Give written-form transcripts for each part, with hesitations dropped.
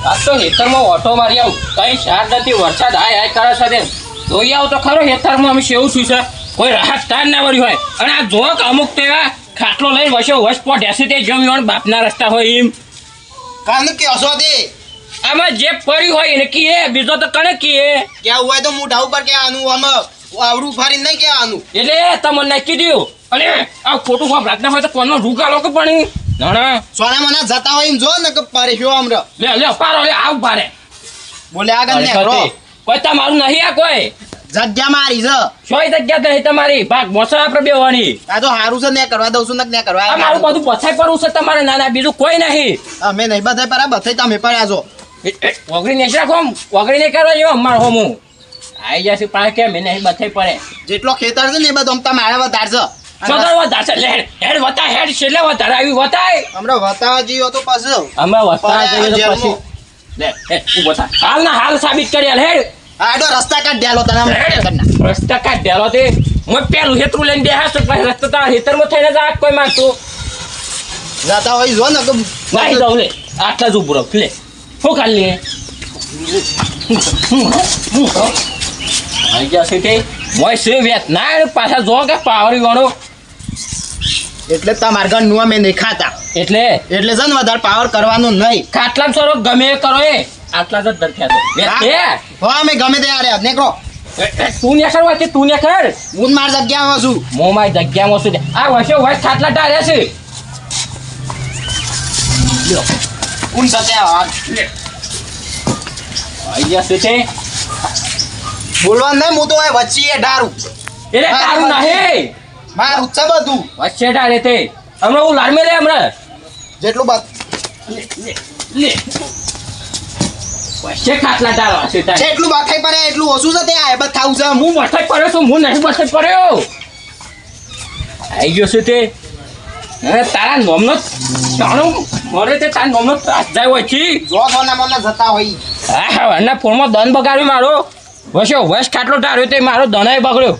આજ તો હેતરમાં ઓટો મારી આવું કઈ શાર નથી વરસાદ હાય કરે છે તે જોઈ આવું તો ખરો હેતરમાં અમે સેવું છું છે કોઈ રાહત તાર ના વળી હોય અને આ જોક અમુક તો એવા ખાટલો લઈને વસો વસ પોઢ્યા તે જમ્યું બાપના રસ્તા હોય એમ કાન કે હસો દે આમાં જે પડ્યું હોય એને કીએ બીજો તો કણે કીએ ક્યાં હોય તો મોઢા ઉપર કે આનું આમાં આવડું ફારી નહીં કે આનું એટલે તમને નાખી દઉં અને આ ખોટું હોપ રાતના હોય તો કોનો રૂગા લોકો પણ ના સોના મના જતા હોય એમ જો ને કે પરેશો આમરો લે પારો લે આવ પારે બોલે આગળ ને રો કોઈ તમારું નહીં આ કોઈ જગ્યા મારી છે સોય જગ્યા તો નહીં તમારી ભાગ મોસા આપણે બેવાની આ તો હારું છે ને કરવા દઉં છું ને કરવા આ મારું બધું પછાઈ પડવું છે તમારે નાના બીજું કોઈ નહીં અમે નહીં બધાય પર બધાય તમે પડ્યા છો વગડી નહીં રાખો વગડી નહીં કરવા જેવો અમાર હોમું આઈ જશે પણ કે મેં નહીં બથાઈ પડે જેટલો ખેતર છે ને એ બધું અમતા મારા વધાર છે સદર વધારે છે હેડ વતા હેડ છેલ્લે વધારે આવી વતાય હમણાં વતાવા જઈએ તો પાછું અમે વતા જઈએ તો પછી લે ઊભો થા હાલ સાબિત કરી હેડ આડો રસ્તા કાઢ દેલો તને રસ્તા કાઢ દેલો તે હું પેલું હેતરું લઈને બેહાસ તો પછી રસ્તા તારા હેતરમાં થઈને જા કોઈ મારતું જાતા હોય જો ને તો નહીં દઉં લે આટલા જ ઉભું રહો લે શું ખાલી આવી જશે તે મોય સે વેત ના પાછા જો કે પાવરી ગણો એટલે તમાર ઘર નું અમે નહીં ખાતા એટલે છે ને વધારે પાવર કરવાનું નહીં ખાટલામ સરો ગમે એ કરો એ આટલા જ દરખ્યા તો વેત હો અમે ગમે તે આરે નીકળો તું ને કરવા કે તું ને કર હું માર જગ્યામાં છું મો મારી જગ્યામાં છું આ વસે વસ ખાટલા ટાળ્યા છે લ્યો કોણ સાથે આવી જશે તે બોલવા નહીં હું તો આ વચ્ચે ડારું એટલે તારું નહીં મારું છે બધું વચ્ચે ડાળે તે હમણાં હું લાડમે લે હમણાં જેટલું બાદ લે વચ્ચે ખાટલા ટાળવા છે તારે જેટલું બાખાઈ પડે એટલું ઓછું છે તે આ બધ ખાવું છે હું બસાઈ પડ્યો છું હું નહીં બસાઈ પડ્યો આવી ગયો છે તે તારા નોમનો જાણું મળે તે તારા નોમનો ત્રાસ જાય હોય છે જો સોના મને જતા હોય હા એના ફોનમાં દન બગાડ્યો મારો વસ્યો વસ ખાટલો ટાળ્યો તે મારો દનાય બગડ્યો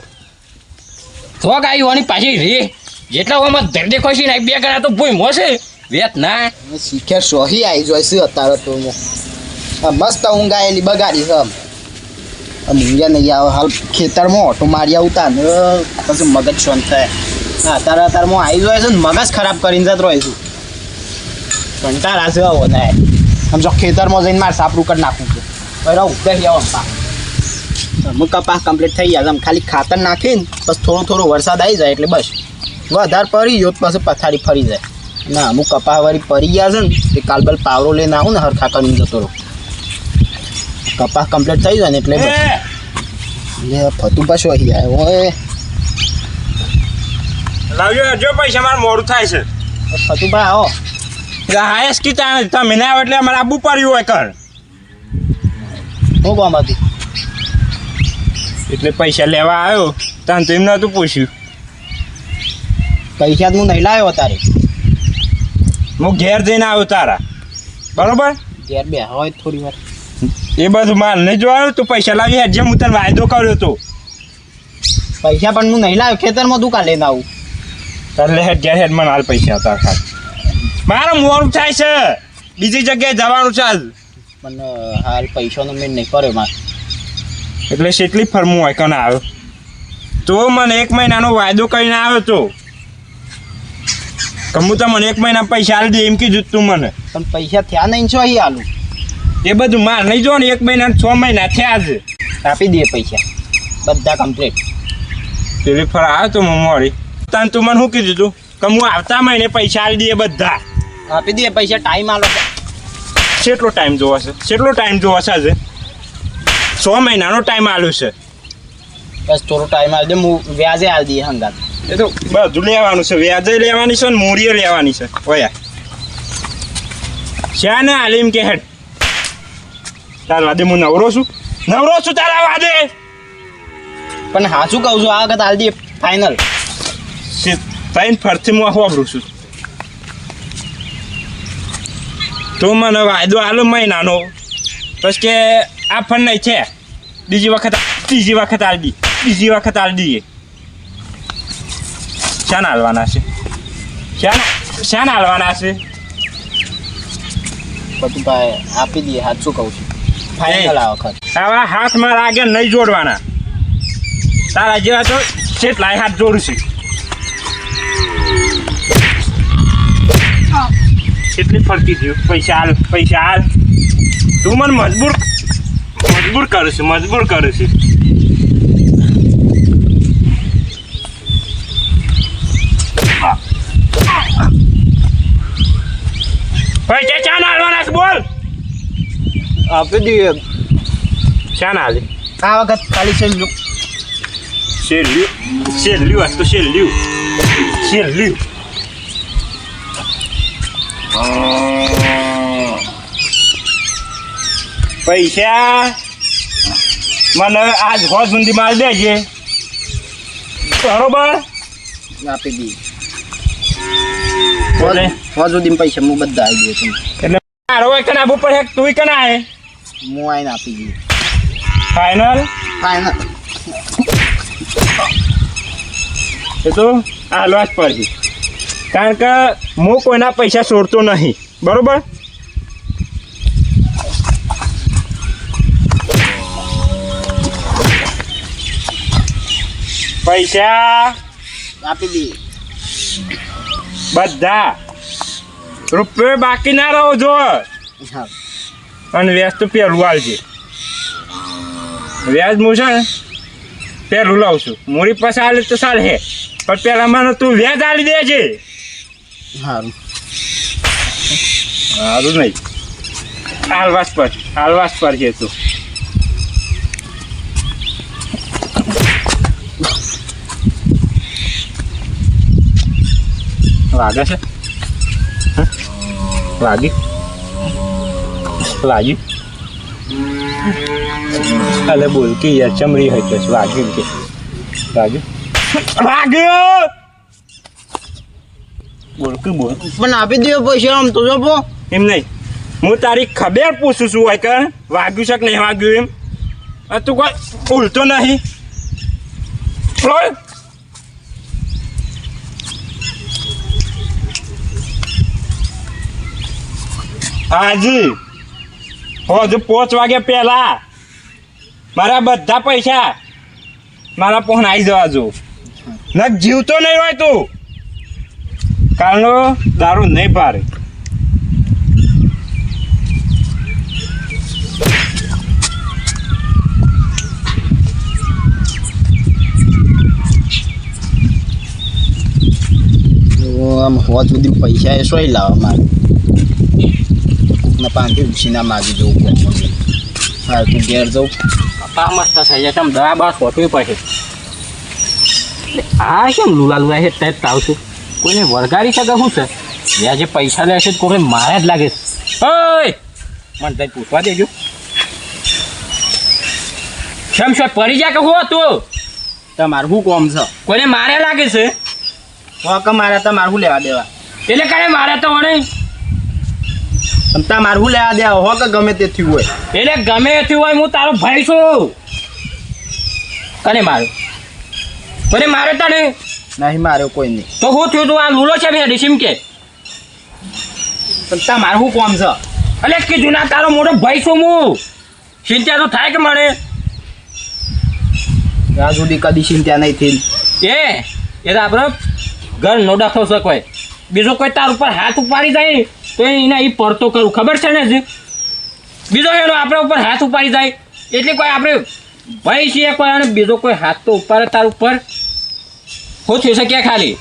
થોક આવી હોવાની પાછી રે જેટલા હોમાં ધરદે ખોસી નાખ બે ગણા તો ભૂઈ મોશે વેત ના શીખે સોહી આવી જાય છે અત્યારે તો મસ્ત ઊંઘાયેલી બગાડી છે ઊંઘ્યા નહીં આવે હાલ ખેતરમાં ઓટો મારી આવતા ને પછી મગજ શાંત થાય હા અત્યારમાં આવી જાય છે ને મગજ ખરાબ કરીને જતો રહે છું કંટાળા છે આવો ને આમ જો ખેતરમાં જઈને મારે સાપરું કરી નાખવું છે બરાબર ઉભી આવો અમુક કપાસ કમ્પ્લીટ થઈ ગયા આમ ખાલી ખાતર નાખીને બસ થોડો વરસાદ આવી જાય એટલે બસ વધારે પડી ગયો પછી પથારી ફરી જાય ના અમુક કપાસ વાળી પડી ગયા છે ને એ કાલબલ પાવરો લઈને આવું ને હરખા કરીને જતો રહો કપાસ કમ્પ્લીટ થઈ જાય ને એટલે બસ એટલે ફતું પાછું અહીં આવ્યો હોય લાવજો જો પૈસા મારે મોડું થાય છે ફતુભાઈ આવો હાયસ કીધા તમે ના આવે એટલે અમારે આબુ પડ્યું હોય કર હું બામાંથી એટલે પૈસા લેવા આવ્યો તને તો એમ નહોતું પૂછ્યું પૈસા હું નહીં લાવ્યો તારે હું ઘેર જઈને આવ્યો તારા બરોબર ઘેર બે હોય થોડી વાર એ બધું માલ નહીં જોવાનું તું પૈસા લાવી હેડ જેમ હું તને વાયદો કર્યો હતો પૈસા પણ હું નહીં લાવ્યો ખેતરમાં દુકાન લઈને આવું તારે હેડ ઘેર હેડ મને હાલ પૈસા તાર ખાલી મારે મોડું થાય છે બીજી જગ્યાએ જવાનું છે આજ પણ હાલ પૈસાનો મેં નહીં કર્યો મારે એટલે કેટલી ફરમું હોય કને આવ્યો તો મને 1 મહિનાનો વાયદો કરીને આવ્યો તો કમું તો મને 1 મહિના પૈસા હાલ દે એમ કીધું તું મને પણ પૈસા થયા નહીં છો અહીં હાલું એ બધું માર નહીં જો ને 1 મહિના 6 મહિના થયા છે આપી દે પૈસા બધા કમ્પ્લીટ પેલી ફર આવ્યો તો હું મોડી તને તું મને શું કીધું તું કે હું આવતા મહિને પૈસા હાલ દે બધા આપી દે પૈસા ટાઈમ આલો કેટલો ટાઈમ જોવાશે કેટલો ટાઈમ જોવાશે આજે 6 મહિનાનો ટાઈમ આલ્યો છે બસ થોડો ટાઈમ આલ દે હું વ્યાજે આલ દઈએ હંગાત એ તો બધું લેવાનું છે વ્યાજે લેવાની છે ને મૂડીએ લેવાની છે ઓયા શા ને હાલે એમ કે હેડ તારા વાદે હું નવરો છું તારા વાદે પણ હાચું કહું છું આ વખત આલ દઈએ ફાઇનલ ત્રણ ફરથી હું વાપરું છું તો મને વાયદો આલો મહિનાનો પછી કે આ ફંડ નહીં છે ત્રીજી વખત આલ દઈએ શાના હાલવાના છે પતુભાઈ આપી દઈએ હાથ શું કહું છું ફાઇનલ આ વખત આવા હાથમાં લાગે નહીં જોડવાના તારા જેવા તો કેટલાય હાથ જોડું છું કેટલી ફરતી થયું પૈસા હાલ તું મને મજબૂર કરું છું પૈસા ચા ના હાલવાના છે બોલ આપી દઈએ ચા ના હાલે આ વખત ખાલી છેલ્લ્યું તો છેલ્લ્યું પૈસા મને આજ હોજ સુધી માલ દેજે બરોબર આપી દઈએ બોલે હોજ સુધી પૈસા હું બધા આવી દઈએ તમને એટલે મારો એક કના ઉપર એક તું કના હે હું આવીને આપી દઈએ ફાઇનલ ફાઇનલ એ તો હાલવા જ પડશે કારણ કે હું કોઈના પૈસા છોડતો નહીં બરોબર પૈસા આપી દઈએ બધા રૂપિયો બાકી ના રહો જો હા અને વ્યાજ તો પહેલું આવજે વ્યાજ હું છે ને પહેલું લાવું છું મૂડી પાસે આલે તો ચાલે હે પણ પહેલાં મને તું વ્યાજ આલી દેજે સારું સારું નહીં હાલવાસ પર છે તું વાગે છે વાગ્યું અલે બોલ કે યાર ચમરી હોય તો વાગ્યું કે વાગ્યું બોલ પણ આપી દઈએ પૈસા આમ તો જપો એમ નહીં હું તારી ખબર પૂછું છું હોય કે વાગ્યું છે કે નહીં વાગ્યું એમ તું કોઈ ભૂલતો નહીં બોલ હાજી હજુ 5 વાગ્યા પહેલા મારા બધા પૈસા મારા ફોન આવી જવા જો ન જીવતો નહીં હોય તું કારણો દારૂ નહીં પારે આમ હોજ સુધી પૈસા એ સોય લાવવા મારે ને 5 ઉછીના માગી જવું પડે હા તું ઘેર જાઉં પા મસ્ત થઈ જાય તમે દવા બસ હોટવી પડશે આ કેમ લુલા છે ટાઈપ આવતું કોઈને વળગાડી શકે શું છે જ્યાં જે પૈસા લે છે કોઈ મારે જ લાગે છે ઓય મને તઈ પૂછવા દેજો શમ પડી જા કે હો તું તમારું શું કોમ છે કોઈને મારે લાગે છે કે મારે તમારું શું લેવા દેવા એટલે કાલે મારે તો વળે તમારું શું લેવા દેવા હો કે ગમે તે થયું હોય એટલે ગમે થયું હોય હું તારો ભાઈ છું કને મારું કોને મારે તને નહીં માર્યો કોઈ નહીં તો શું થયું તું આ લૂલો છે ભેડી સીમ કે પણ તમારું શું કોમ છે અલે કે જૂના તારો મોટો ભાઈ છું હું ચિંતા તો થાય કે મળે ત્યાં સુધી કદી ચિંતા નહીં થઈ એ તો આપણે ઘર નો દાખલો છે કોઈ બીજો કોઈ તાર ઉપર હાથ ઉપાડી જાય તો એને એ પડતો કરું ખબર છે ને હજી બીજો એનો આપણે ઉપર હાથ ઉપાડી જાય એટલે કોઈ આપણે ભાઈ છીએ કોઈ અને બીજો કોઈ હાથ તો ઉપાડે તાર ઉપર શું થયું છે ક્યાં ખાલી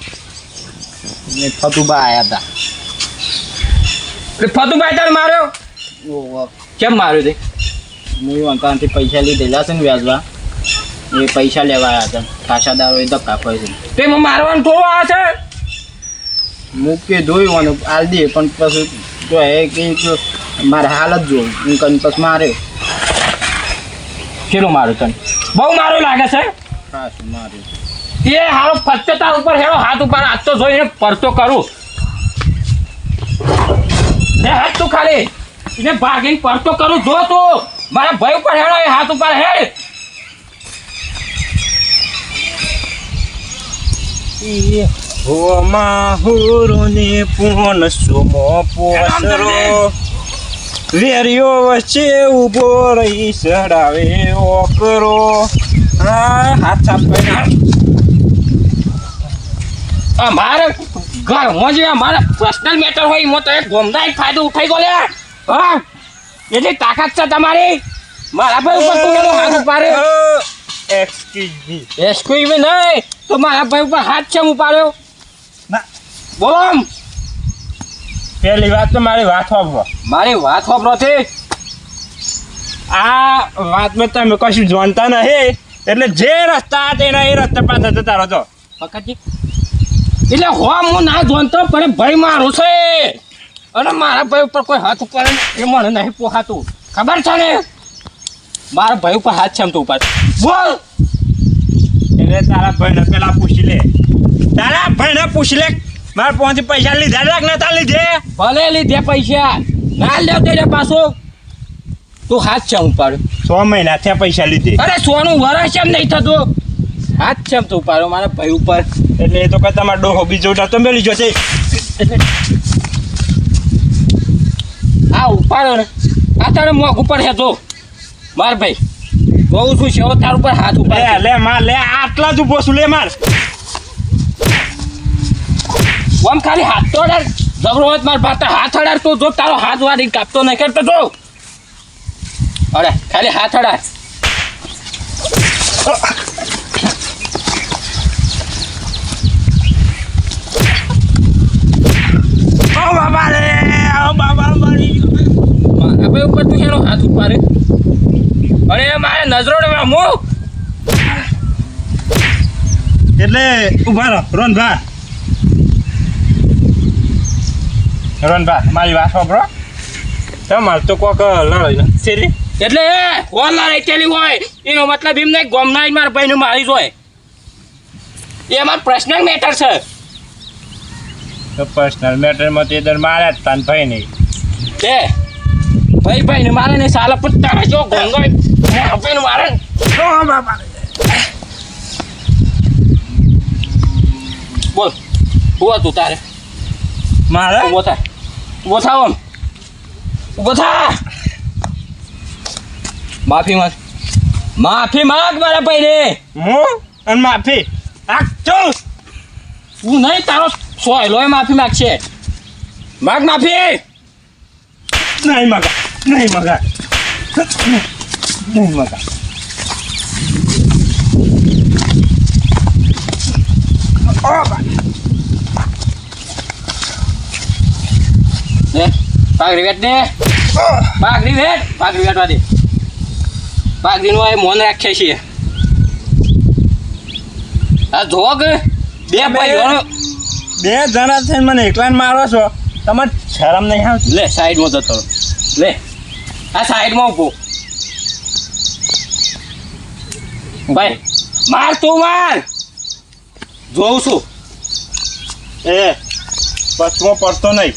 ફતુબા આવ્યા હતા ફતુભાઈ તારે માર્યો ઓહો કેમ માર્યો તે હું અંકાથી પૈસા લીધેલા છે ને વ્યાજવા એ પૈસા લેવા આવ્યા હતા ખાસા દારો એ ધક્કા ખોય છે તે એમાં મારવાનું થોડું આવે છે મૂકે જોયું હાલ દે પણ પછી જો એ કે મારે હાલત જોયું હું કઈ પછી માર્યો કેટલું માર્યું તને બહુ મારું લાગે છે હા શું માર્યું એ હારો ફક્ત તાર ઉપર હેરો હાથ ઉપર હાથ તો જોઈને પડતો કરું ને હાથ તું ખાલી એને ભાગીને પડતો કરું જો તું મારા ભાઈ ઉપર હેરો એ હાથ ઉપર હેડ હો માહુરો ને પૂન સુમો પોસરો વેરીઓ વચ્ચે ઊભો રહી સડાવે ઓકરો હાથ સાફ કરી મારે ઘરમાં જે મારા પર્સનલ મેટર હોય એમાં તો એક ગોમદા એક ફાયદો ઉઠાઈ ગયો લે હા એટલી તાકાત છે તમારી મારા ભાઈ ઉપર તું એનો હાથ ઉપાડ્યો એક્સક્યુઝ મી નહીં તો મારા ભાઈ ઉપર હાથ છે ઉપાડ્યો ના બોલો આમ. પહેલી વાત તો મારી વાત સાંભળો મારી વાત સાંભળોથી આ વાતમાં તમે કશું જાણતા નહીં એટલે જે રસ્તા હતા એના એ રસ્તા પાછા જતા રહો છો પકડજી એટલે હો હું ના જોનતો પણ ભાઈ મારો છે અને મારા ભાઈ ઉપર કોઈ હાથ ઉપર એ મને નહીં પોહાતું ખબર છે ને મારા ભાઈ ઉપર હાથ છે એમ તો ઉપર બોલ એટલે તારા ભાઈને પેલા પૂછી લે તારા ભાઈને પૂછી લે મારા પહોંચી પૈસા લીધા લાગ નતા લીધે ભલે લીધે પૈસા ના લેવ તે પાછો તું હાથ છે ઉપાડ્યો 6 મહિના થયા પૈસા લીધે અરે સોનું વરસ એમ નહીં થતું હાથ છે તો ઉપાડ્યો મારા ભાઈ ઉપર એટલે એ તો કઈ તમારો ડોહો બીજો તો મેલી જશે આ ઉપાડ્યો ને આ તારે મોગ ઉપર છે જો માર ભાઈ કહું છું છે તાર ઉપર હાથ ઉપર લે માર લે આટલા જ ઉભો છું લે માર આમ ખાલી હાથ તો અડાર જબરો હોય મારા ભાતા હાથ અડાર તો જો તારો હાથ વાળી કાપતો નહીં કરતો જો અડે ખાલી હાથ અડાર ઓ બાબા રે ઓ બાબા મારી મારા ભાઈ ઉપર તું એનો હાથ ઉપાડે અરે મારે નજરો ને મો એટલે ઉભા રહો રોનભા મારી વાત સાંભળો તમારે તો કોક લડાઈ નથી એટલે ઓલા રહેલી હોય એનો મતલબ એમ નહીં ગોમના મારા ભાઈને મારી જોય એ અમારો પર્સનલ મેટર છે તો પર્સનલ મેટરમાં તે દર મારે જ તાન ભાઈ નહીં તે ભાઈને મારે ને સાલા પણ તારે જો ગોંગો ભાઈને મારે ઓ બાબા બોલ હું હતું તારે મારે ઊભો થા આમ ઊભો થા માફી માંગ મારા ભાઈને હું અને માફી આ ચલ તું નહીં તારો સોયલો માફી માગશે માગ માફી નહીં મગા નહીં મગા નહીં મગા ઓ બા દે પાઘડી વેટ દે પાઘડી વેટવા દે પાઘડીનું આ મોન રાખીએ છીએ આ જોગ બે ભાઈઓનો બે જણા થઈને મને એકલાને મારો છો તમારે શરમ નહીં આવતી લે સાઈડમાં જતો રહો. લે આ સાઈડમાં ઊભો ભાઈ માર તું માર જોઉં છું એ પચમો પડતો નહીં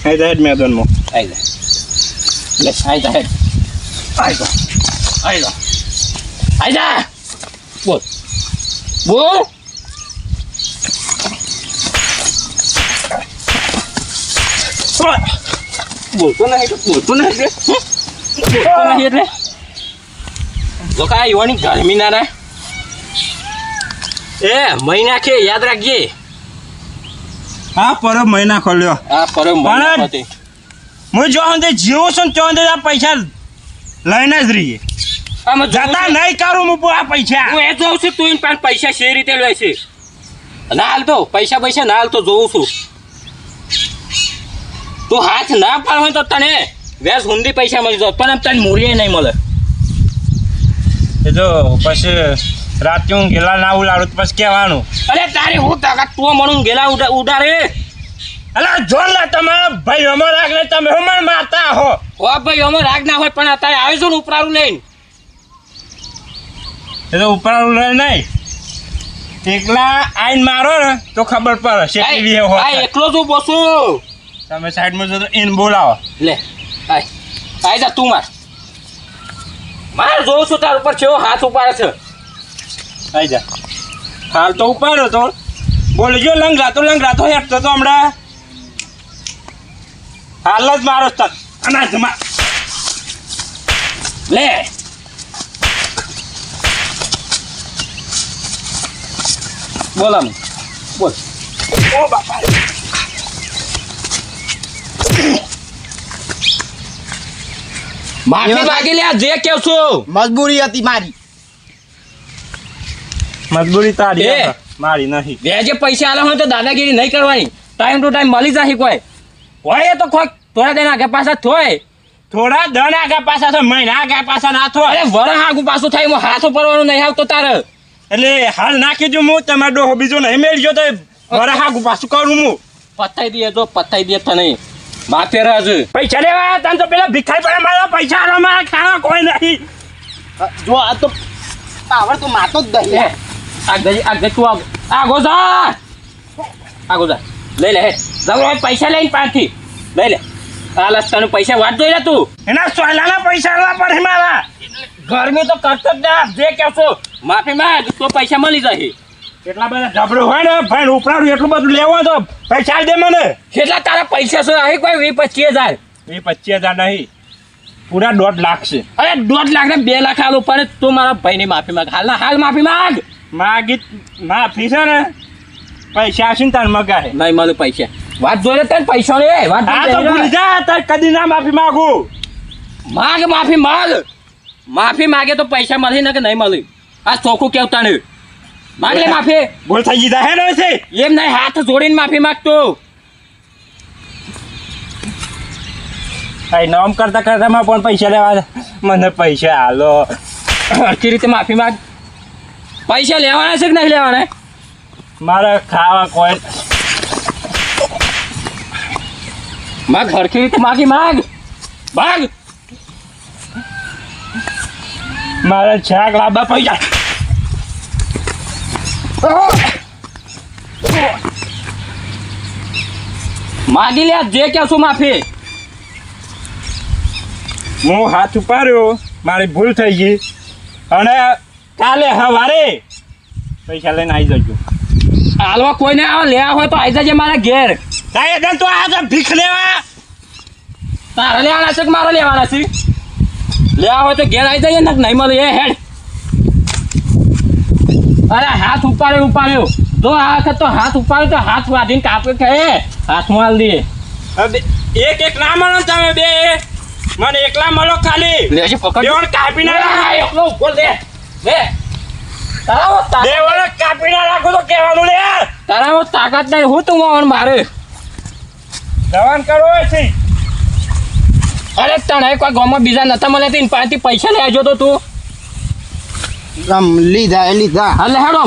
હે દહેજ મેદાનમાં આઈ જા લે આઈ જા આઈ જા બોલ બોલતો નહીં એટલે લોકો આ યુવાની ગરમી ના રહે એ મહિના કે યાદ રાખજે હા પરબ મહિના ખોલ્યો આ પરમ પણ હું જો અંદર જીવું છું તો અંદર આ પૈસા લઈને જ રહીએ જતા નહીં કરું હું આ પૈસા હું એ જોઉં છું તું પણ પૈસા શી રીતે લે છે ના હાલતો પૈસા ના હાલતો જોઉં છું તું હાથ ના પાડ હોય તો તને વ્યાજ હુંદી પૈસા મળી જાય પણ તને મૂડીએ નહીં મળે એ તો પછી રાતે હું ગેલા ના ઉલાડું પછી કહેવાનું અરે તારે હું તાકાત તું મળું ગેલા ઉડારે અલા જો લે તમારા ભાઈ અમાર રાખને તમે હું મને મારતા હો ઓ ભાઈ અમે રાગ ના હોય પણ અત્યારે આવી છું ને ઉપરારું લઈને એ તો ઉપર નહીં એકલા આઈને મારો ને તો ખબર પડે શેકી વી આ એકલો જ ઊભો છું તમે સાઈડમાં જતો એને બોલાવો લે આઈ જા તું માર જોઉં છું તાર ઉપર કેવો હાથ ઉપાડે છે આઈ જા હાલ તો ઉપાડ્યો તો બોલજો લંગરાતો હેઠતો તો હમણાં હાલ જ મારો તક અનાજમાં લે બોલ આમ બોલ ઓ બાપા માફી માગી લે જે કેવ છું મજબૂરી હતી મારી. મજબૂરી તારી એ. હે, મારી નહીં. વ્યાજે પૈસા આલે હોય તો દાદાગીરી નહીં કરવાની. ટાઈમ ટુ ટાઈમ મળી જાય કોઈ હોય તો કોઈ થોડા દિન આગળ પાછા થોય. થોડા દન આગા પાછા તો મહિના આગા પાછા ના થો અરે વરહ આગું પાછું થાય એમાં હાથ ઉપરવાનું નહીં આવતો તારે. એટલે હાલ નાખી દઉં હું તમારો ડોહો બીજો નહીં મેળજો તો વરહ આગું પાછું કરું હું પતાઈ દે જો પતાઈ દે તને માફી રાજ પૈસા લેવા તને તો પેલા ભિખારી પડે મારા પૈસા આલો મારા ખાવા કોઈ નહીં જો આ તો પાવર તો માતો જ દહીં. આ ગઈ તું આગો જા આગો જા લઈ લે જવરો પૈસા લઈને પાછી લઈ લે આ લસ્તાનો પૈસા વાત જોઈ લે તું એના સોયલાના પૈસા આલવા પડે મારા ગરમી તો કરતો જ ના જે કહેશો માફી માંગ તો પૈસા મળી જાય. એટલા બધા જબરો હોય ને ભાઈ ઉપરાડું એટલું બધું લેવું તો પૈસા દે મને કેટલા તારા પૈસા છે અહીં કોઈ 20-25 હજાર એ 25,000 નહીં પૂરા 1.5 લાખ છે અરે 1.5 લાખ ને 2 લાખ આલું પણ તું મારા ભાઈની માફી માંગ હાલ માફી માંગ. માગી માફી છે ને પૈસા આવશે ને તાર મગા હે નહીં મળે પૈસા વાત જોઈ લે તને પૈસા ને વાત હા તો ભૂલી જા તાર કદી ના માફી માંગુ માગ માફી માગે તો પૈસા મળે ને કે નહીં મળે આ ચોખ્ખું કેવતા નહીં માગ લે માફી ભૂલ થઈ ગઈ હે ને છે એમ નહીં હાથ જોડીને માફી માંગતો ભાઈ નામ કરતા કરતા માં પણ પૈસા લેવા મને પૈસા હાલો સરખી રીતે માફી માંગ. પૈસા લેવાના છે કે નહીં લેવાના મારે ખાવા કોઈ માગ સરખી રીતે માફી માંગ મારે શાક લાવવા પૈસા માગી લે જે કહેશું માફી. હું હાથ ઉપાડ્યો મારી ભૂલ થઈ ગઈ અને કાલે સવારે પૈસા લઈને આવી જજો હાલવા કોઈને આવે લેવા હોય તો આવી જજે મારા ઘેર. તારે તો આ તો ભીખ લેવા તારે લેવાના છે કે મારે લેવાના છે લેવા હોય તો ઘેર આવી જઈએ ને નહીં મળે એ હેડ. અરે હાથ ઉપાડ્યો જો આ વખત તો હાથ ઉપાડ્યો તો હાથ વાધીને કાપે કે હાથમાં હાલ દઈએ. હવે એક ના મળો તમે બે મને એકલા મળો ખાલી લેજે પકડ દેવણ કાપી ના આ રાખો એકલો ઉભો લે તારામાં દેવણ કાપી ના રાખો તો કહેવાનું લે તાકાત નહીં હું તું મારે દવાન કરો છે અરે તને કોઈ ગામમાં બીજા નતા મળે તો પાસેથી પૈસા લેજો તો તું આમ લીધા હાલ હેડો